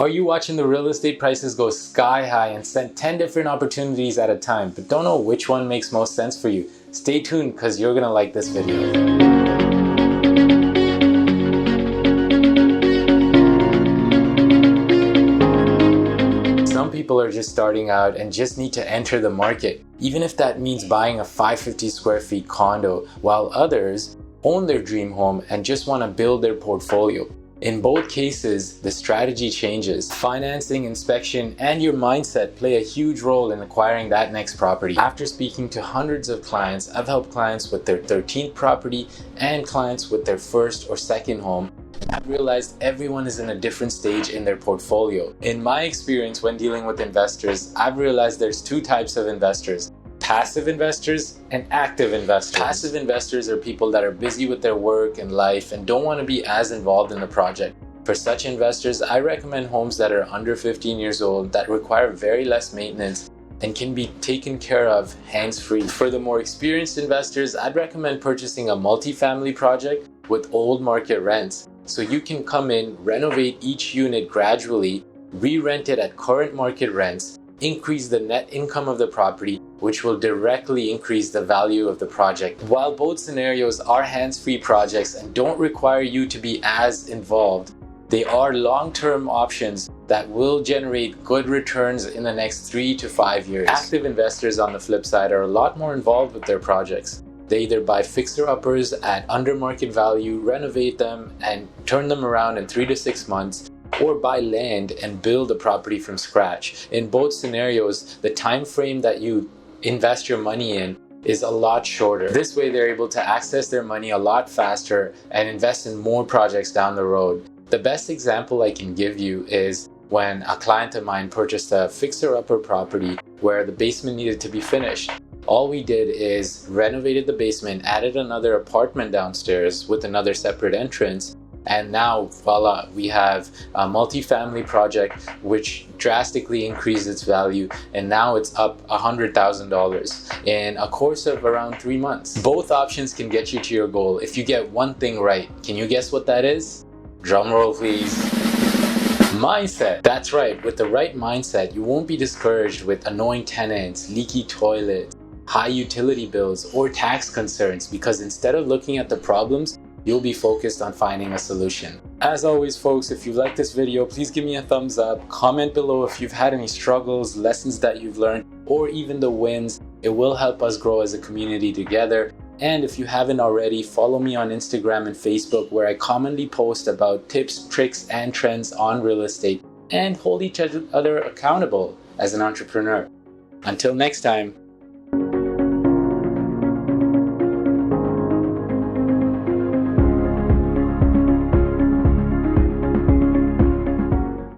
Are you watching the real estate prices go sky high and send 10 different opportunities at a time, but don't know which one makes most sense for you? Stay tuned because you're gonna like this video. Some people are just starting out and just need to enter the market, even if that means buying a 550 square feet condo, while others own their dream home and just want to build their portfolio. In both cases, the strategy changes. Financing, inspection, and your mindset play a huge role in acquiring that next property. After speaking to hundreds of clients, I've helped clients with their 13th property and clients with their first or second home. I've realized everyone is in a different stage in their portfolio. In my experience when dealing with investors, I've realized there's two types of investors: passive investors and active investors. Passive investors are people that are busy with their work and life and don't want to be as involved in the project. For such investors, I recommend homes that are under 15 years old, that require very less maintenance and can be taken care of hands-free. For the more experienced investors, I'd recommend purchasing a multifamily project with old market rents. So you can come in, renovate each unit gradually, re-rent it at current market rents, increase the net income of the property, which will directly increase the value of the project. While both scenarios are hands-free projects and don't require you to be as involved, they are long-term options that will generate good returns in the next 3 to 5 years. Active investors, on the flip side, are a lot more involved with their projects. They either buy fixer-uppers at under market value, renovate them, and turn them around in 3 to 6 months, or buy land and build a property from scratch. In both scenarios, the time frame that you invest your money in is a lot shorter. This way, they're able to access their money a lot faster and invest in more projects down the road. The best example I can give you is when a client of mine purchased a fixer-upper property where the basement needed to be finished. All we did is renovated the basement, added another apartment downstairs with another separate entrance, and now voila, we have a multifamily project which drastically increased its value, and now it's up $100,000 in a course of around 3 months. Both options can get you to your goal if you get one thing right. Can you guess what that is? Drum roll, please. Mindset. That's right. With the right mindset, you won't be discouraged with annoying tenants, leaky toilets, high utility bills, or tax concerns, because instead of looking at the problems, you'll be focused on finding a solution. As always, folks, if you like this video, please give me a thumbs up. Comment below if you've had any struggles, lessons that you've learned, or even the wins. It will help us grow as a community together. And if you haven't already, follow me on Instagram and Facebook, where I commonly post about tips, tricks, and trends on real estate and hold each other accountable as an entrepreneur. Until next time.